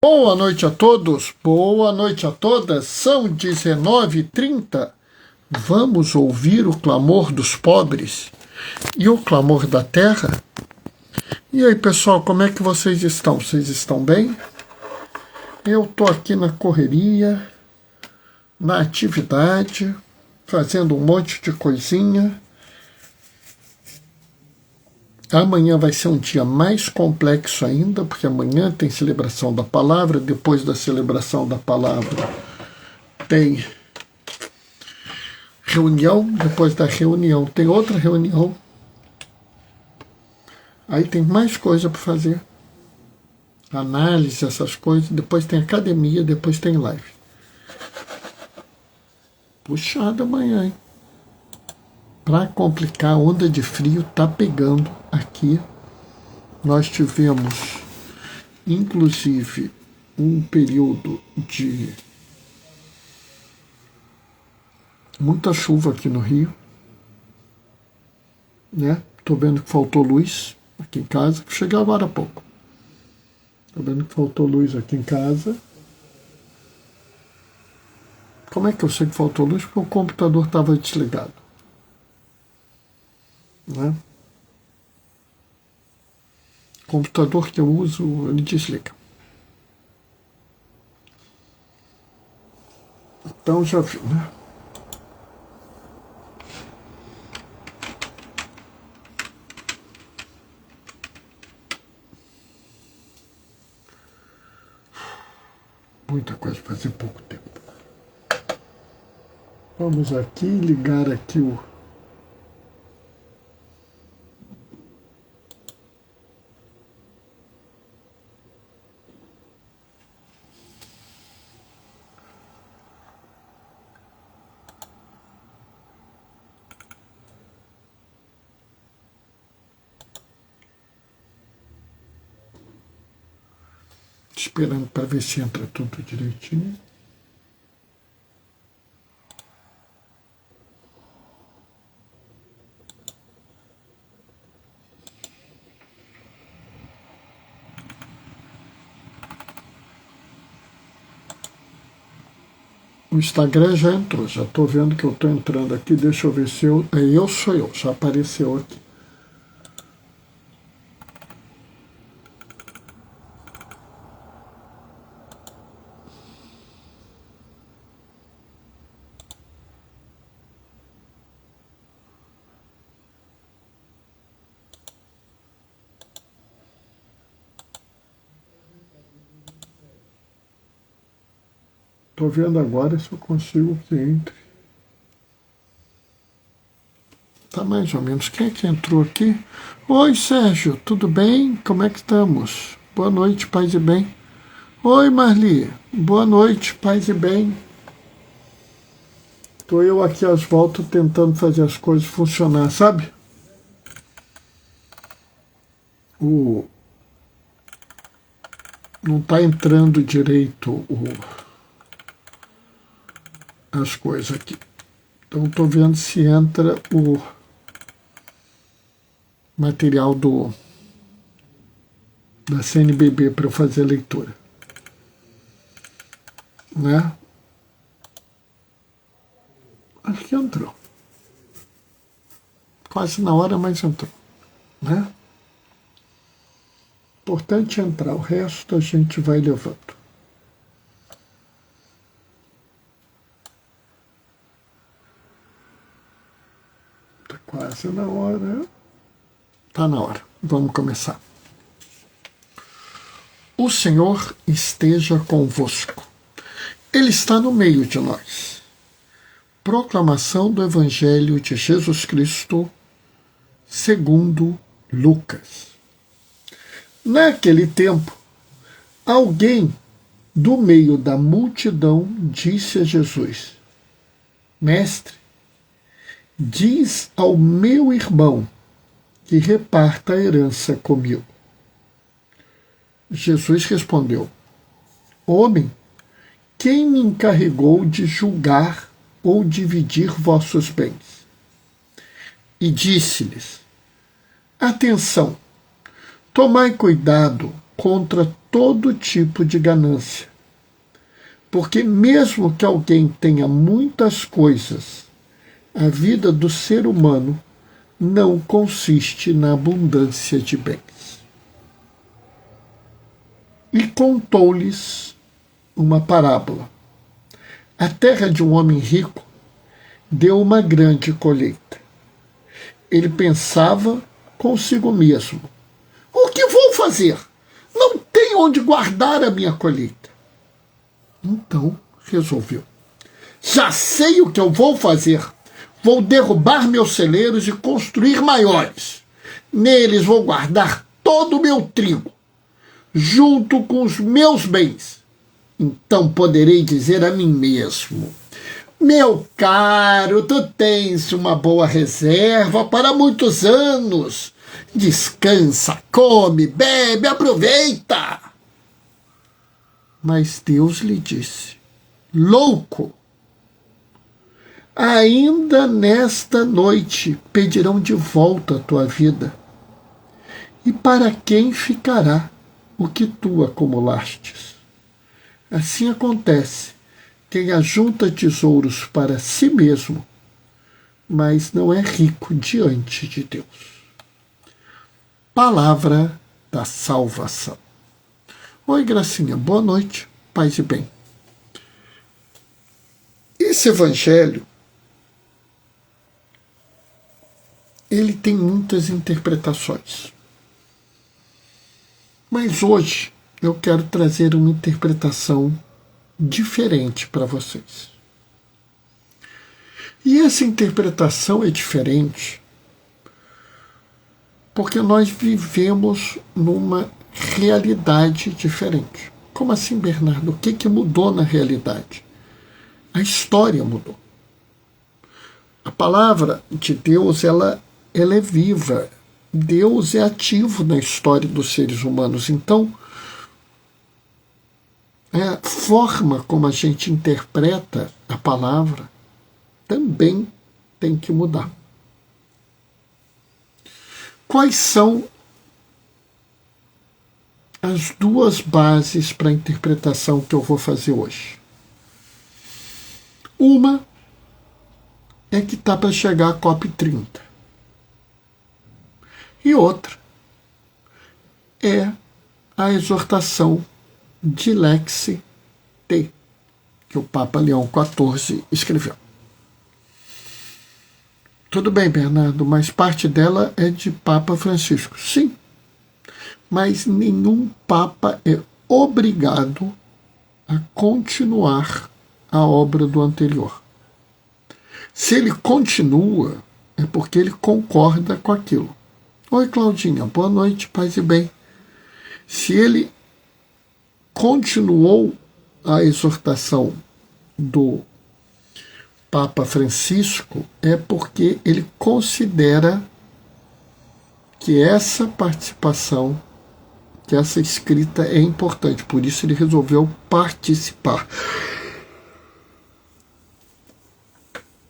Boa noite a todos, boa noite a todas, são 19h30. Vamos ouvir o clamor dos pobres e o clamor da terra? E aí, pessoal, como é que vocês estão? Vocês estão bem? Eu estou aqui na correria, na atividade, fazendo um monte de coisinha. Amanhã vai ser um dia mais complexo ainda, porque amanhã tem celebração da palavra, depois da celebração da palavra tem reunião, depois da reunião tem outra reunião, aí tem mais coisa para fazer, análise, essas coisas, depois tem academia, depois tem live. Puxado amanhã, hein? Para complicar, a onda de frio tá pegando aqui. Nós tivemos, inclusive, um período de muita chuva aqui no Rio, né? Tô vendo que faltou luz aqui em casa, que cheguei agora há pouco. Tô vendo que faltou luz aqui em casa. Como é que eu sei que faltou luz? Porque o computador estava desligado, né? O computador que eu uso, ele desliga. Então já viu, né? Muita coisa para fazer pouco tempo. Vamos aqui ligar aqui o esperando para ver se entra tudo direitinho. O Instagram já entrou, já estou vendo que eu estou entrando aqui, deixa eu ver se eu sou eu, já apareceu aqui. Estou vendo agora se eu consigo que entre. Tá mais ou menos. Quem é que entrou aqui? Oi, Sérgio, tudo bem? Como é que estamos? Boa noite, paz e bem. Oi, Marli, boa noite, paz e bem. Estou eu aqui às voltas tentando fazer as coisas funcionar, sabe? Não está entrando direito as coisas aqui. Então estou vendo se entra o material da CNBB para eu fazer a leitura, né? Acho que entrou. Quase na hora, mas entrou, né? Importante entrar, o resto a gente vai levando. Tá quase na hora. Tá na hora. Vamos começar. O Senhor esteja convosco. Ele está no meio de nós. Proclamação do Evangelho de Jesus Cristo, segundo Lucas. Naquele tempo, alguém do meio da multidão disse a Jesus: Mestre, diz ao meu irmão que reparta a herança comigo. Jesus respondeu: Homem, quem me encarregou de julgar ou dividir vossos bens? E disse-lhes: Atenção, tomai cuidado contra todo tipo de ganância. Porque mesmo que alguém tenha muitas coisas, a vida do ser humano não consiste na abundância de bens. E contou-lhes uma parábola. A terra de um homem rico deu uma grande colheita. Ele pensava consigo mesmo: o que vou fazer? Não tenho onde guardar a minha colheita. Então resolveu: já sei o que eu vou fazer. Vou derrubar meus celeiros e construir maiores. Neles vou guardar todo o meu trigo, junto com os meus bens. Então poderei dizer a mim mesmo: meu caro, tu tens uma boa reserva para muitos anos. Descansa, come, bebe, aproveita. Mas Deus lhe disse: louco! Ainda nesta noite pedirão de volta a tua vida. E para quem ficará o que tu acumulastes? Assim acontece quem ajunta tesouros para si mesmo, mas não é rico diante de Deus. Palavra da salvação. Oi, Gracinha, boa noite, paz e bem. Esse evangelho, ele tem muitas interpretações. Mas hoje eu quero trazer uma interpretação diferente para vocês. E essa interpretação é diferente porque nós vivemos numa realidade diferente. Como assim, Bernardo? O que mudou na realidade? A história mudou. A palavra de Deus, ela é viva. Deus é ativo na história dos seres humanos. Então, a forma como a gente interpreta a palavra também tem que mudar. Quais são as duas bases para a interpretação que eu vou fazer hoje? Uma é que está para chegar a COP30. E outra é a exortação de Lex T, que o Papa Leão XIV escreveu. Tudo bem, Bernardo, mas parte dela é de Papa Francisco. Sim, mas nenhum Papa é obrigado a continuar a obra do anterior. Se ele continua, é porque ele concorda com aquilo. Oi, Claudinha, boa noite, paz e bem. Se ele continuou a exortação do Papa Francisco, é porque ele considera que essa participação, que essa escrita é importante. Por isso ele resolveu participar.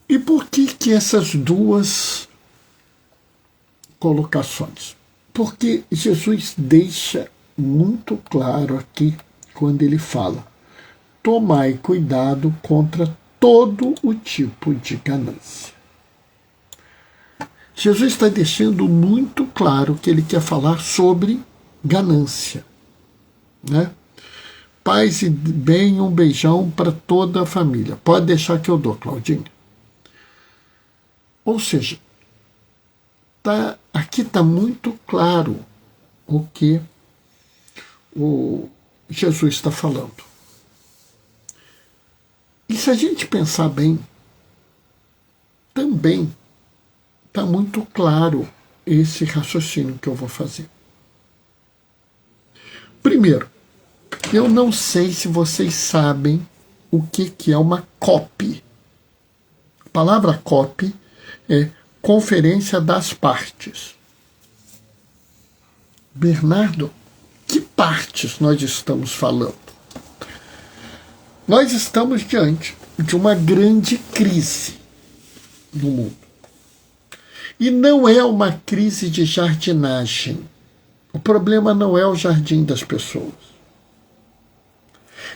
E por que essas duas colocações? Porque Jesus deixa muito claro aqui, quando ele fala: tomai cuidado contra todo o tipo de ganância. Jesus está deixando muito claro que ele quer falar sobre ganância, né? Paz e bem, um beijão para toda a família. Pode deixar que eu dou, Claudinha. Ou seja, aqui está muito claro o que o Jesus está falando. E se a gente pensar bem, também está muito claro esse raciocínio que eu vou fazer. Primeiro, eu não sei se vocês sabem o que é uma COP. A palavra COP é Conferência das Partes. Bernardo, que partes nós estamos falando? Nós estamos diante de uma grande crise no mundo. E não é uma crise de jardinagem O problema não é o jardim das pessoas.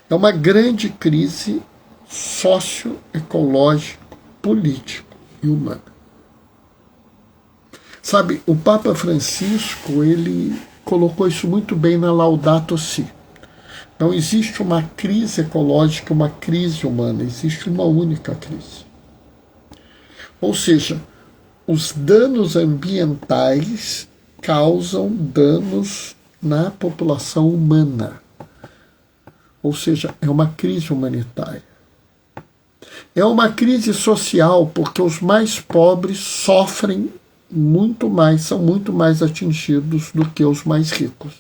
É uma grande crise socioecológica, política e humana. Sabe, o Papa Francisco, ele colocou isso muito bem na Laudato Si. Não existe uma crise ecológica, uma crise humana, existe uma única crise. Ou seja, os danos ambientais causam danos na população humana. Ou seja, é uma crise humanitária. É uma crise social, porque os mais pobres sofrem muito mais, são muito mais atingidos do que os mais ricos.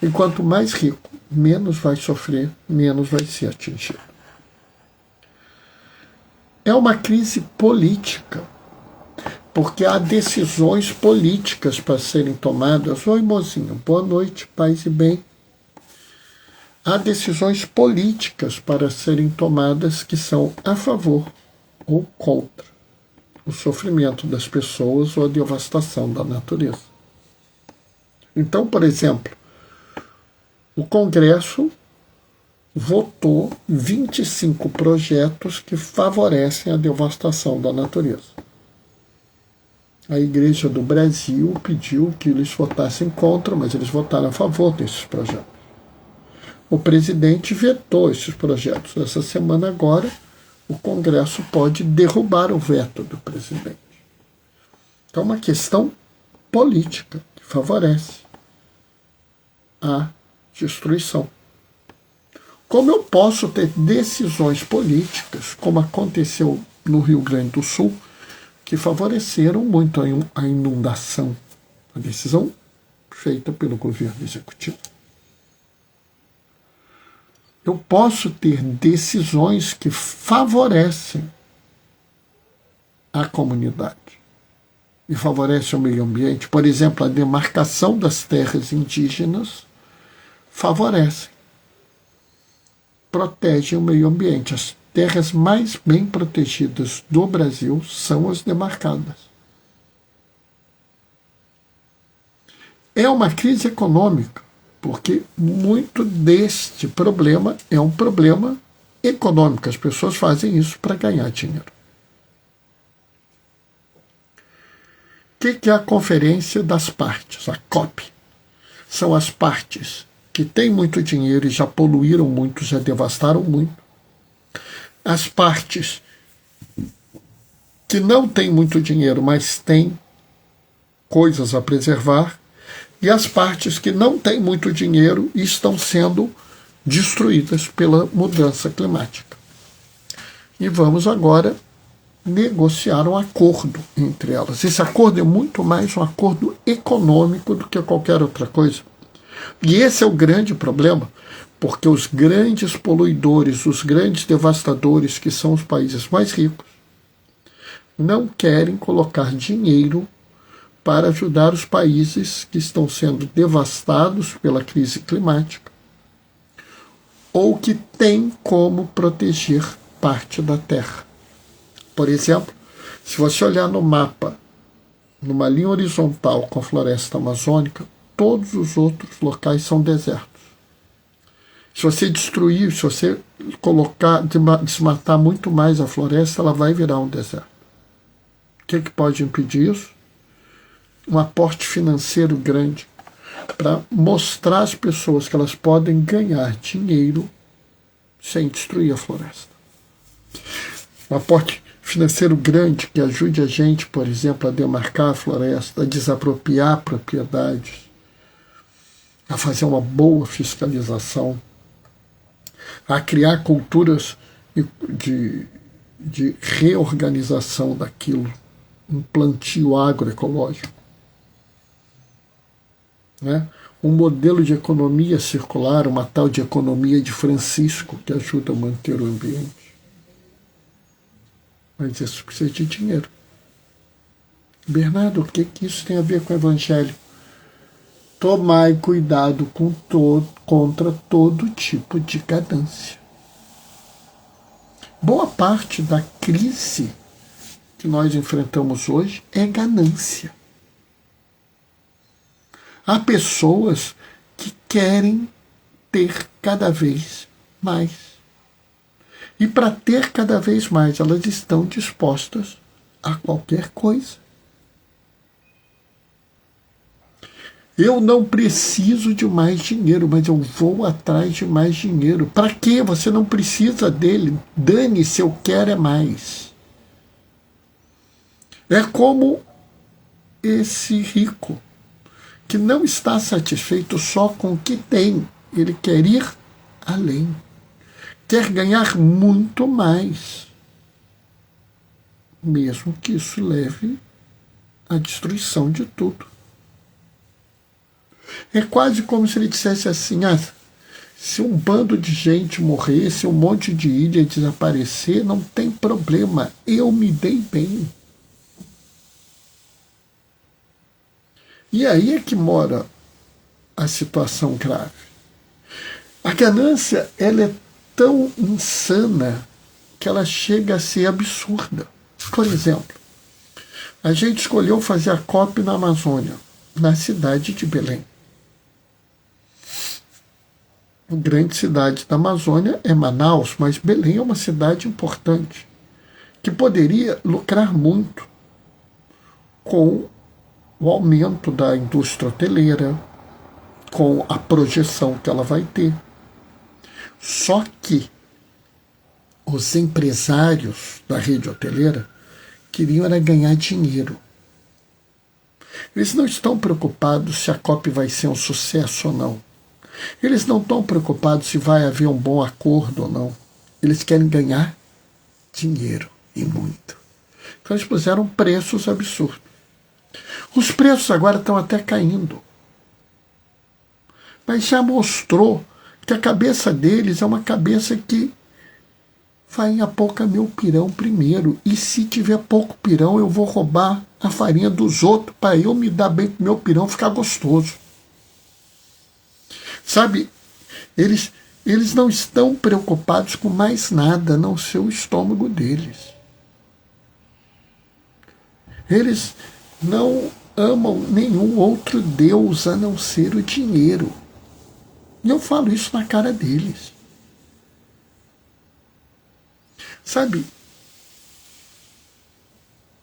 E quanto mais rico, menos vai sofrer, menos vai ser atingido. É uma crise política, porque há decisões políticas para serem tomadas. Oi, mozinho, boa noite, paz e bem. Há decisões políticas para serem tomadas que são a favor ou contra o sofrimento das pessoas ou a devastação da natureza. Então, por exemplo, o Congresso votou 25 projetos que favorecem a devastação da natureza. A Igreja do Brasil pediu que eles votassem contra, mas eles votaram a favor desses projetos. O presidente vetou esses projetos. Essa semana agora, o Congresso pode derrubar o veto do presidente. Então, é uma questão política que favorece a destruição. Como eu posso ter decisões políticas, como aconteceu no Rio Grande do Sul, que favoreceram muito a inundação, a decisão feita pelo governo executivo. Eu posso ter decisões que favorecem a comunidade e favorecem o meio ambiente. Por exemplo, a demarcação das terras indígenas favorece, protegem o meio ambiente. As terras mais bem protegidas do Brasil são as demarcadas. É uma crise econômica, porque muito deste problema é um problema econômico. As pessoas fazem isso para ganhar dinheiro. O que é a Conferência das Partes, a COP? São as partes que têm muito dinheiro e já poluíram muito, já devastaram muito. As partes que não têm muito dinheiro, mas têm coisas a preservar, e as partes que não têm muito dinheiro e estão sendo destruídas pela mudança climática. E vamos agora negociar um acordo entre elas. Esse acordo é muito mais um acordo econômico do que qualquer outra coisa. E esse é o grande problema, porque os grandes poluidores, os grandes devastadores, que são os países mais ricos, não querem colocar dinheiro para ajudar os países que estão sendo devastados pela crise climática ou que têm como proteger parte da terra. Por exemplo, se você olhar no mapa, numa linha horizontal com a floresta amazônica, todos os outros locais são desertos. Se você destruir, se você desmatar muito mais a floresta, ela vai virar um deserto. O que pode impedir isso? Um aporte financeiro grande para mostrar às pessoas que elas podem ganhar dinheiro sem destruir a floresta. Um aporte financeiro grande que ajude a gente, por exemplo, a demarcar a floresta, a desapropriar propriedades, a fazer uma boa fiscalização, a criar culturas de reorganização daquilo, um plantio agroecológico. Né? Um modelo de economia circular, uma tal de economia de Francisco, que ajuda a manter o ambiente. Mas isso precisa de dinheiro. Bernardo, o que isso tem a ver com o Evangelho? Tomai cuidado contra todo tipo de ganância. Boa parte da crise que nós enfrentamos hoje é ganância. Há pessoas que querem ter cada vez mais. E para ter cada vez mais, elas estão dispostas a qualquer coisa. Eu não preciso de mais dinheiro, mas eu vou atrás de mais dinheiro. Para quê? Você não precisa dele. Dane-se, eu quero é mais. É como esse rico, que não está satisfeito só com o que tem. Ele quer ir além. Quer ganhar muito mais. Mesmo que isso leve à destruição de tudo. É quase como se ele dissesse assim, se um bando de gente morrer, se um monte de ilha desaparecer, não tem problema, eu me dei bem. E aí é que mora a situação grave. A ganância, ela é tão insana que ela chega a ser absurda. Por exemplo, a gente escolheu fazer a COP na Amazônia, na cidade de Belém. A grande cidade da Amazônia é Manaus, mas Belém é uma cidade importante, que poderia lucrar muito com o aumento da indústria hoteleira, com a projeção que ela vai ter. Só que os empresários da rede hoteleira queriam era ganhar dinheiro. Eles não estão preocupados se a COP vai ser um sucesso ou não. Eles não estão preocupados se vai haver um bom acordo ou não. Eles querem ganhar dinheiro, e muito. Então eles puseram preços absurdos. Os preços agora estão até caindo. Mas já mostrou que a cabeça deles é uma cabeça que vai a pouca meu pirão primeiro. E se tiver pouco pirão, eu vou roubar a farinha dos outros para eu me dar bem com meu pirão ficar gostoso. Sabe, eles não estão preocupados com mais nada, a não ser o estômago deles. Eles não amam nenhum outro Deus a não ser o dinheiro. E eu falo isso na cara deles. Sabe,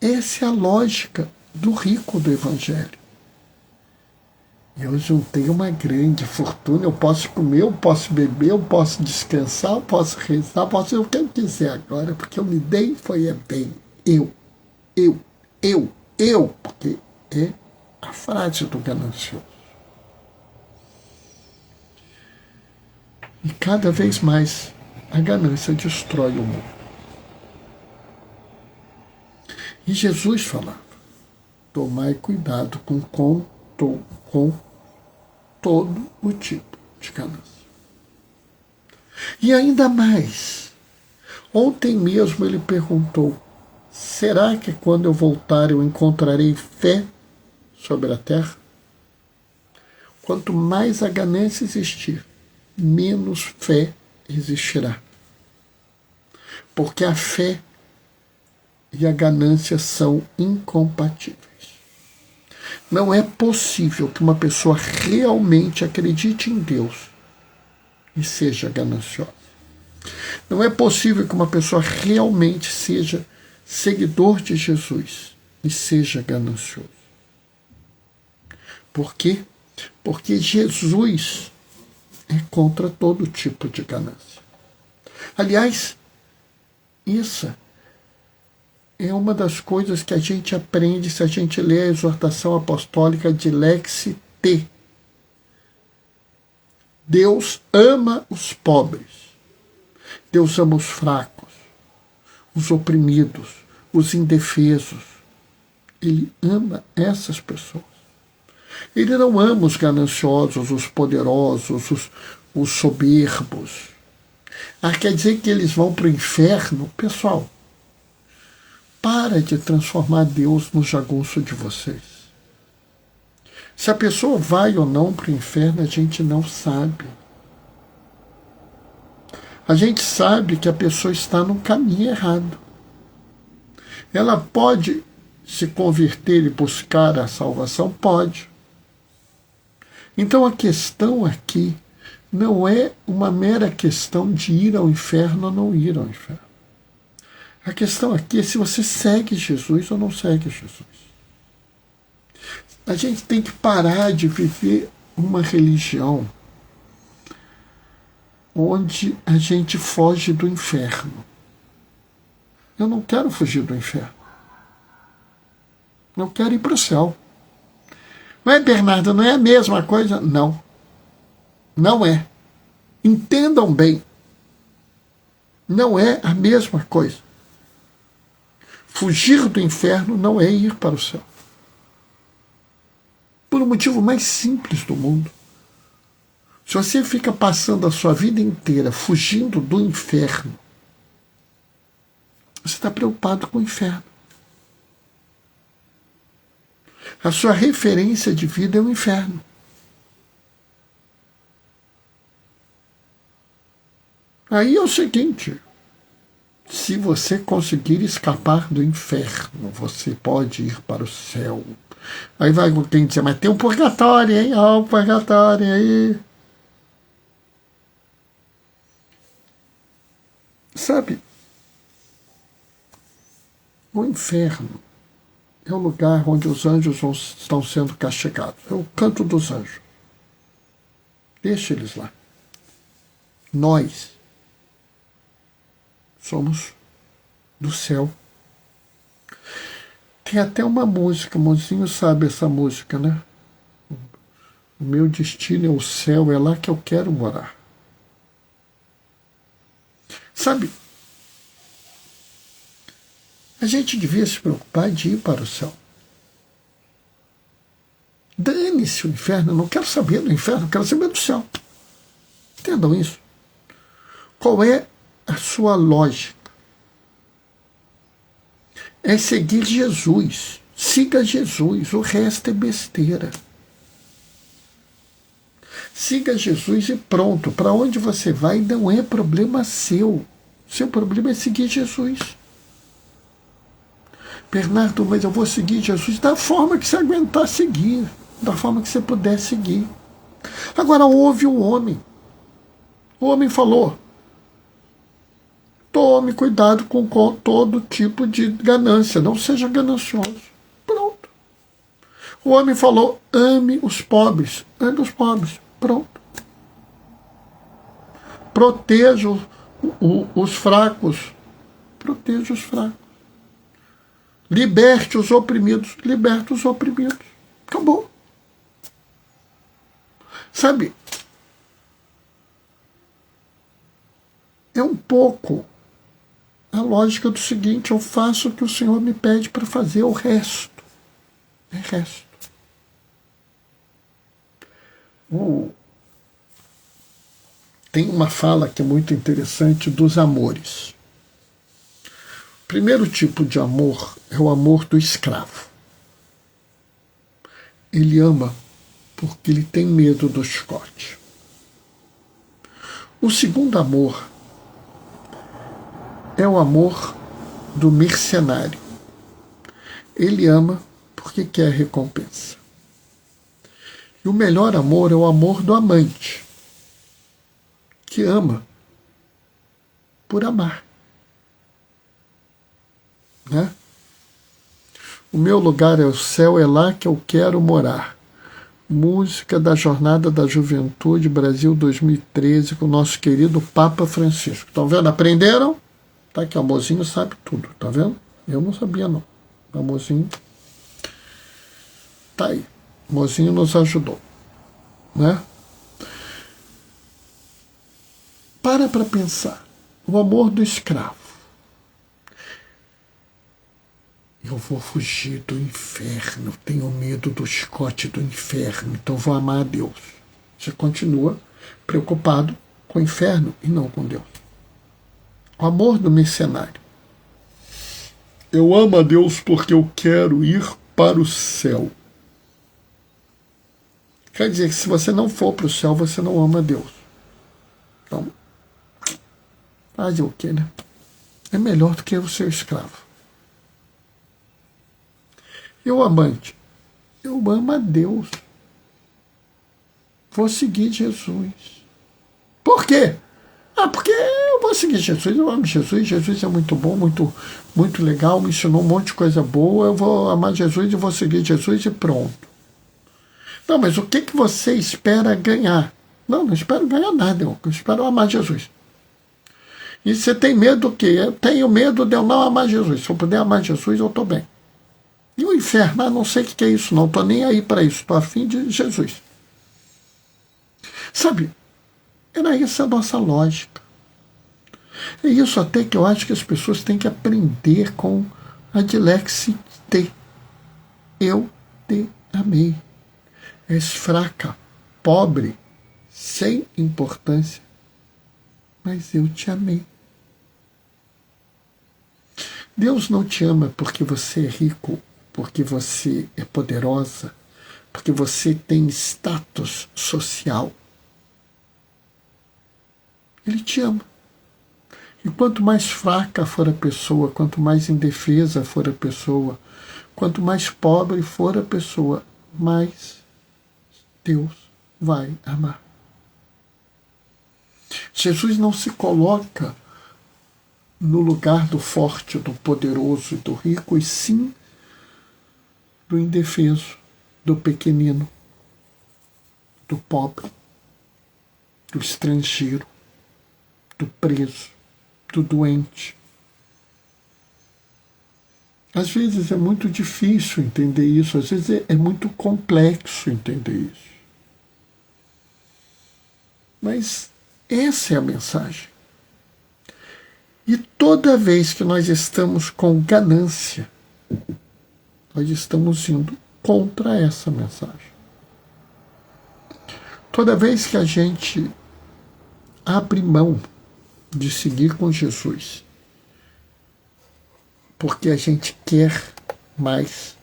essa é a lógica do rico do Evangelho. Eu juntei uma grande fortuna, eu posso comer, eu posso beber, eu posso descansar, eu posso rezar, eu posso fazer o que eu quiser agora, porque eu me dei foi bem. Eu, porque é a frase do ganancioso. E cada vez mais a ganância destrói o mundo. E Jesus falava, tomai cuidado com todo o tipo de ganância. E ainda mais, ontem mesmo ele perguntou, será que quando eu voltar eu encontrarei fé sobre a terra? Quanto mais a ganância existir, menos fé existirá. Porque a fé e a ganância são incompatíveis. Não é possível que uma pessoa realmente acredite em Deus e seja gananciosa. Não é possível que uma pessoa realmente seja seguidor de Jesus e seja ganancioso. Por quê? Porque Jesus é contra todo tipo de ganância. Aliás, isso é uma das coisas que a gente aprende se a gente lê a exortação apostólica de Lex T. Deus ama os pobres. Deus ama os fracos, os oprimidos, os indefesos. Ele ama essas pessoas. Ele não ama os gananciosos, os poderosos, os soberbos. Quer dizer que eles vão para o inferno? Pessoal, para de transformar Deus no jagunço de vocês. Se a pessoa vai ou não para o inferno, a gente não sabe. A gente sabe que a pessoa está no caminho errado. Ela pode se converter e buscar a salvação? Pode. Então a questão aqui não é uma mera questão de ir ao inferno ou não ir ao inferno. A questão aqui é se você segue Jesus ou não segue Jesus. A gente tem que parar de viver uma religião onde a gente foge do inferno. Eu não quero fugir do inferno. Eu quero ir para o céu. Não é, Bernardo? Não é a mesma coisa? Não. Não é. Entendam bem. Não é a mesma coisa. Fugir do inferno não é ir para o céu. Por um motivo mais simples do mundo. Se você fica passando a sua vida inteira fugindo do inferno, você está preocupado com o inferno. A sua referência de vida é o inferno. Aí é o seguinte, se você conseguir escapar do inferno, você pode ir para o céu. Aí vai alguém dizer, mas tem um purgatório, hein? Ó, o purgatório aí. Sabe, o inferno é o lugar onde os anjos estão sendo castigados. É o canto dos anjos. Deixa eles lá. Nós somos do céu. Tem até uma música, Mozinho sabe essa música, né? O meu destino é o céu, é lá que eu quero morar. Sabe, a gente devia se preocupar de ir para o céu. Dane-se o inferno, eu não quero saber do inferno, eu quero saber do céu. Entendam isso. Qual é a sua lógica? É seguir Jesus. Siga Jesus, o resto é besteira. Siga Jesus e pronto. Para onde você vai não é problema seu. Seu problema é seguir Jesus. Bernardo, mas eu vou seguir Jesus da forma que você aguentar seguir, da forma que você puder seguir. Agora ouve o homem. O homem falou, tome cuidado com todo tipo de ganância, não seja ganancioso. Pronto. O homem falou, ame os pobres, pronto. Proteja os fracos, proteja os fracos. Liberte os oprimidos, liberta os oprimidos. Acabou. Sabe, é um pouco a lógica do seguinte, eu faço o que o Senhor me pede para fazer, o resto. É resto. Tem uma fala que é muito interessante dos amores. O primeiro tipo de amor é o amor do escravo. Ele ama porque ele tem medo do chicote. O segundo amor é o amor do mercenário. Ele ama porque quer recompensa. E o melhor amor é o amor do amante, que ama por amar. Né? O meu lugar é o céu, é lá que eu quero morar. Música da Jornada da Juventude Brasil 2013 com o nosso querido Papa Francisco. Estão vendo? Aprenderam? Tá aqui, o Mozinho sabe tudo, tá vendo? Eu não sabia, não. O Mozinho tá aí. O Mozinho nos ajudou. Né? Para pensar. O amor do escravo. Eu vou fugir do inferno, tenho medo do chicote do inferno, então vou amar a Deus. Você continua preocupado com o inferno e não com Deus. O amor do mercenário. Eu amo a Deus porque eu quero ir para o céu. Quer dizer que se você não for para o céu, você não ama a Deus. Então, fazer o quê, né? É melhor do que o seu escravo. E o amante? Eu amo a Deus. vou seguir Jesus. Por quê? Porque eu vou seguir Jesus, eu amo Jesus, Jesus é muito bom, muito legal, me ensinou um monte de coisa boa, eu vou amar Jesus e vou seguir Jesus e pronto. Não, mas o que você espera ganhar? Não espero ganhar nada, eu espero amar Jesus. E você tem medo do quê? Eu tenho medo de eu não amar Jesus. Se eu puder amar Jesus, eu estou bem. E o inferno, não sei o que é isso, não estou nem aí para isso, estou afim de Jesus. Sabe, era essa a nossa lógica. É isso até que eu acho que as pessoas têm que aprender com a dilexite. Eu te amei. És fraca, pobre, sem importância, mas eu te amei. Deus não te ama porque você é rico, porque você é poderosa, porque você tem status social. Ele te ama. E quanto mais fraca for a pessoa, quanto mais indefesa for a pessoa, quanto mais pobre for a pessoa, mais Deus vai amar. Jesus não se coloca no lugar do forte, do poderoso e do rico, e sim do indefeso, do pequenino, do pobre, do estrangeiro, do preso, do doente. Às vezes é muito difícil entender isso, às vezes é muito complexo entender isso. Mas essa é a mensagem. E toda vez que nós estamos com ganância, nós estamos indo contra essa mensagem. Toda vez que a gente abre mão de seguir com Jesus, porque a gente quer mais,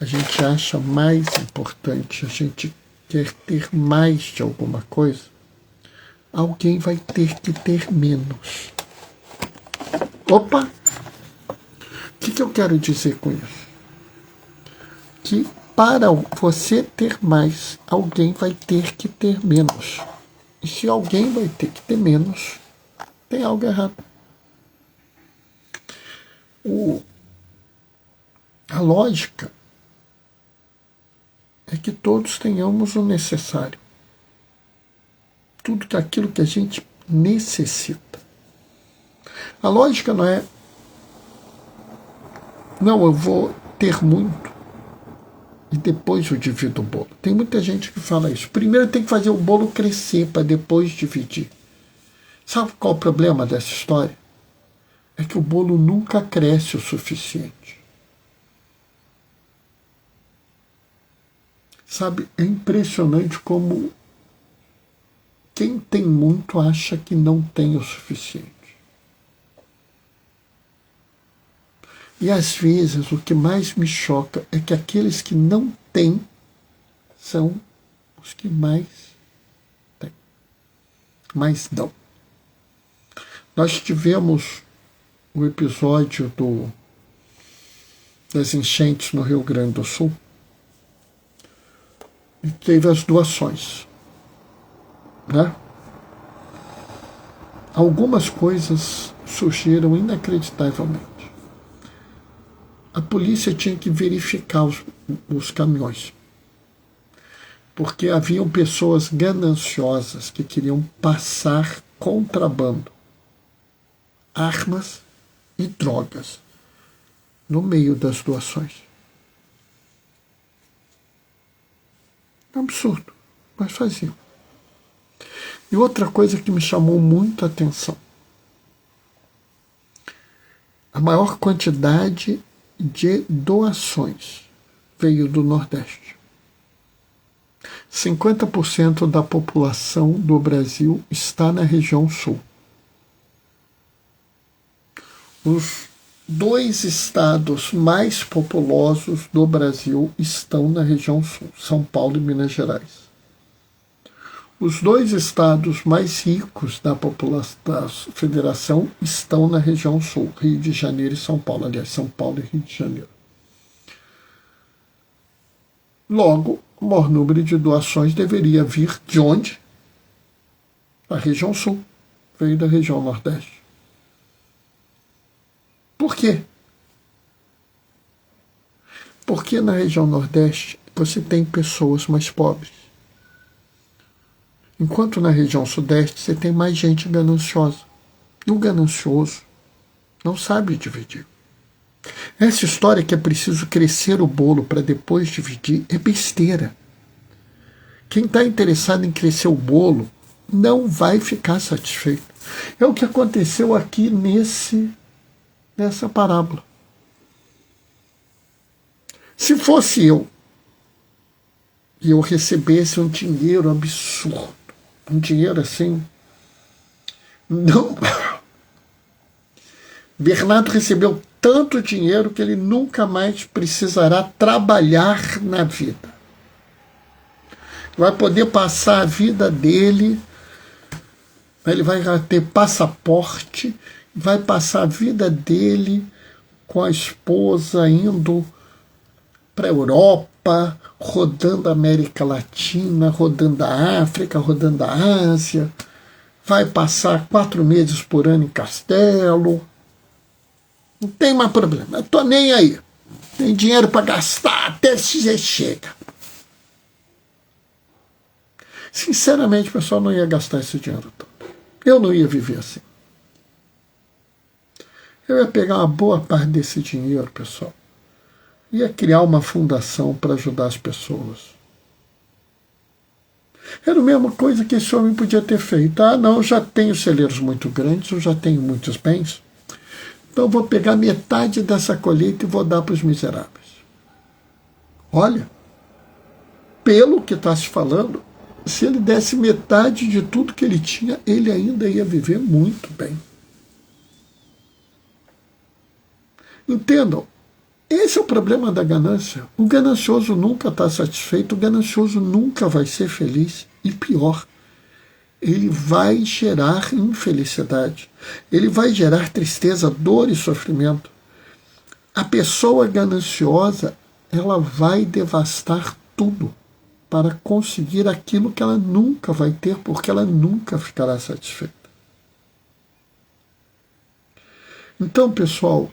a gente acha mais importante, a gente quer ter mais de alguma coisa, alguém vai ter que ter menos. Opa! O que eu quero dizer com isso? Que para você ter mais, alguém vai ter que ter menos. E se alguém vai ter que ter menos, tem algo errado. A lógica é que todos tenhamos o necessário. Tudo aquilo que a gente necessita. A lógica não é, não, eu vou ter muito e depois eu divido o bolo. Tem muita gente que fala isso. Primeiro tem que fazer o bolo crescer para depois dividir. Sabe qual é o problema dessa história? É que o bolo nunca cresce o suficiente. Sabe, é impressionante como quem tem muito acha que não tem o suficiente. E às vezes o que mais me choca é que aqueles que não têm são os que mais têm, mais dão. Nós tivemos o episódio das enchentes no Rio Grande do Sul e teve as doações, né? Algumas coisas surgiram inacreditavelmente. A polícia tinha que verificar os caminhões, porque haviam pessoas gananciosas que queriam passar contrabando, armas e drogas no meio das doações. É um absurdo, mas faziam. E outra coisa que me chamou muito a atenção: a maior quantidade de doações veio do Nordeste. 50% da população do Brasil está na região Sul. Os 2 estados mais populosos do Brasil estão na região Sul, São Paulo e Minas Gerais. Os 2 estados mais ricos da população da federação estão na região Sul, Rio de Janeiro e São Paulo. Aliás, São Paulo e Rio de Janeiro. Logo, o maior número de doações deveria vir de onde? Da região sul, veio da região nordeste. Por quê? Porque na região nordeste você tem pessoas mais pobres. Enquanto na região sudeste você tem mais gente gananciosa. E o ganancioso não sabe dividir. Essa história que é preciso crescer o bolo para depois dividir é besteira. Quem está interessado em crescer o bolo não vai ficar satisfeito. É o que aconteceu aqui nessa parábola. Se fosse eu, e eu recebesse um dinheiro absurdo, um dinheiro assim, não. Bernardo recebeu tanto dinheiro que ele nunca mais precisará trabalhar na vida. Vai poder passar a vida dele, ele vai ter passaporte, vai passar a vida dele com a esposa indo para a Europa, rodando a América Latina, rodando a África, rodando a Ásia, vai passar 4 meses por ano em Castelo. Não tem mais problema, eu tô nem aí. Tem dinheiro para gastar até se chega. Sinceramente, o pessoal não ia gastar esse dinheiro todo. Eu não ia viver assim. Eu ia pegar uma boa parte desse dinheiro, pessoal, ia criar uma fundação para ajudar as pessoas. Era a mesma coisa que esse homem podia ter feito. Ah, não, eu já tenho celeiros muito grandes, eu já tenho muitos bens, então eu vou pegar metade dessa colheita e vou dar para os miseráveis. Olha, pelo que está se falando, se ele desse metade de tudo que ele tinha, ele ainda ia viver muito bem. Entendam, esse é o problema da ganância. O ganancioso nunca está satisfeito, o ganancioso nunca vai ser feliz. E pior, ele vai gerar infelicidade, ele vai gerar tristeza, dor e sofrimento. A pessoa gananciosa, ela vai devastar tudo para conseguir aquilo que ela nunca vai ter, porque ela nunca ficará satisfeita. Então, pessoal,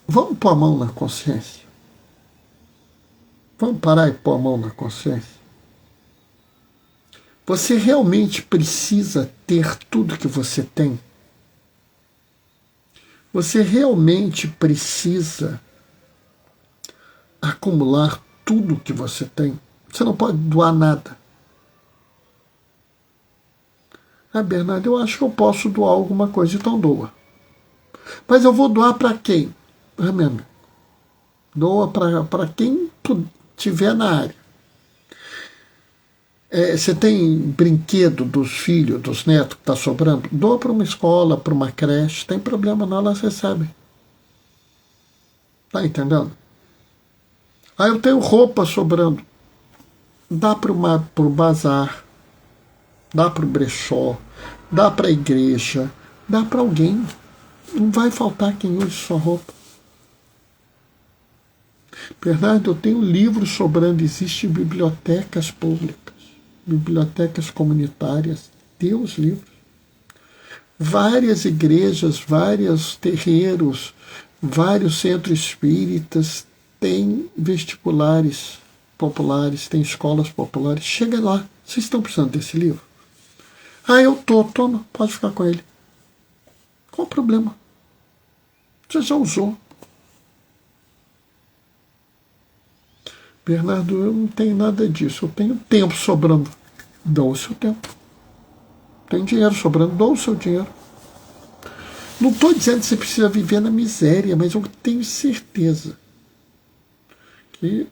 vamos pôr a mão na consciência. Vamos parar e pôr a mão na consciência. Você realmente precisa ter tudo que você tem? Você realmente precisa acumular tudo que você tem? Você não pode doar nada. Ah, Bernardo, eu acho que eu posso doar alguma coisa, então doa. Mas eu vou doar para quem? Ah, meu amigo, doa para quem tiver na área. Você tem brinquedo dos filhos, dos netos que está sobrando? Doa para uma escola, para uma creche, tem problema não, elas recebem. Tá entendendo? Ah, eu tenho roupa sobrando. Dá para o bazar, dá para o brechó, dá para a igreja, dá para alguém. Não vai faltar quem use sua roupa. Bernardo, eu tenho livros sobrando, existem bibliotecas públicas, bibliotecas comunitárias, dê os livros. Várias igrejas, vários terreiros, vários centros espíritas têm vestibulares populares, tem escolas populares. Chega lá, vocês estão precisando desse livro? Ah, eu toma, pode ficar com ele. Qual o problema? Você já usou. Bernardo, eu não tenho nada disso, eu tenho tempo sobrando. Dá o seu tempo. Tem dinheiro sobrando, dá o seu dinheiro. Não estou dizendo que você precisa viver na miséria, mas eu tenho certeza que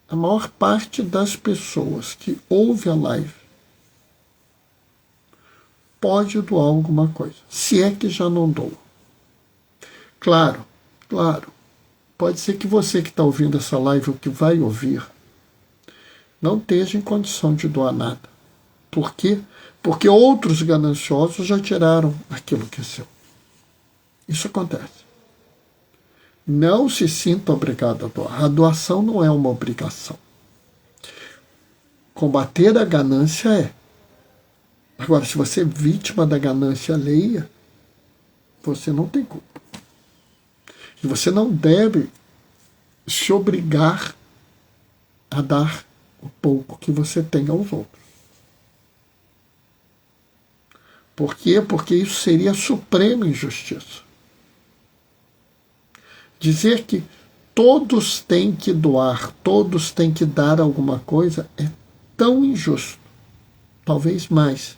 a maior parte das pessoas que ouve a live pode doar alguma coisa, se é que já não doa. Claro, pode ser que você que está ouvindo essa live ou que vai ouvir não esteja em condição de doar nada. Por quê? Porque outros gananciosos já tiraram aquilo que é seu. Isso acontece. Não se sinta obrigado a doar. A doação não é uma obrigação. Combater a ganância é. Agora, se você é vítima da ganância alheia, você não tem culpa. E você não deve se obrigar a dar o pouco que você tem aos outros. Por quê? Porque isso seria a suprema injustiça. Dizer que todos têm que doar, todos têm que dar alguma coisa é tão injusto, talvez mais,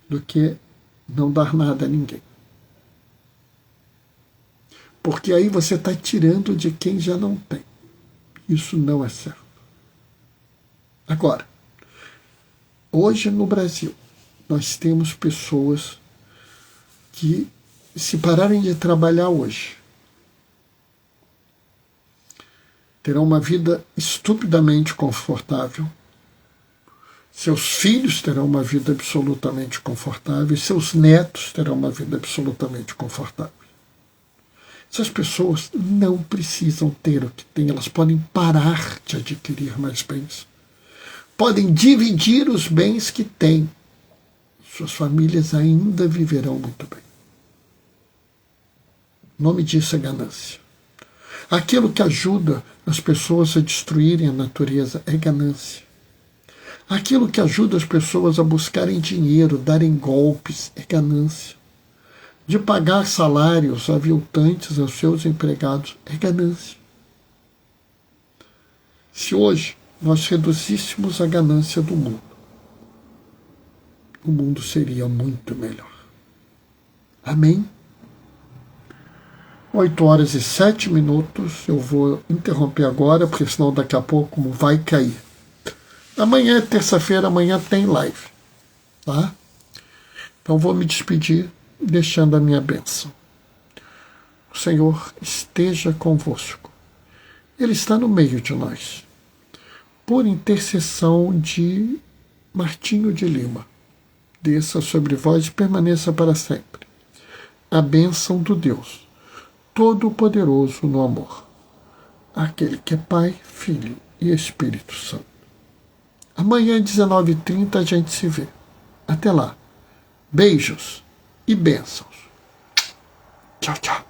do que não dar nada a ninguém. Porque aí você está tirando de quem já não tem. Isso não é certo. Agora, hoje no Brasil, nós temos pessoas que, se pararem de trabalhar hoje, terão uma vida estupidamente confortável, seus filhos terão uma vida absolutamente confortável, e seus netos terão uma vida absolutamente confortável. Essas pessoas não precisam ter o que têm, elas podem parar de adquirir mais bens. Podem dividir os bens que têm. Suas famílias ainda viverão muito bem. O nome disso é ganância. Aquilo que ajuda as pessoas a destruírem a natureza é ganância. Aquilo que ajuda as pessoas a buscarem dinheiro, darem golpes, é ganância. De pagar salários aviltantes aos seus empregados, é ganância. Se hoje nós reduzíssemos a ganância do mundo, o mundo seria muito melhor. Amém? 8h07, eu vou interromper agora, porque senão daqui a pouco vai cair. Amanhã é terça-feira, amanhã tem live, tá? Então vou me despedir deixando a minha bênção. O Senhor esteja convosco. Ele está no meio de nós. Por intercessão de Martinho de Lima, desça sobre vós e permaneça para sempre. A bênção do Deus Todo-Poderoso no amor, aquele que é Pai, Filho e Espírito Santo. Amanhã, 19h30, a gente se vê. Até lá. Beijos e bênçãos. Tchau, tchau.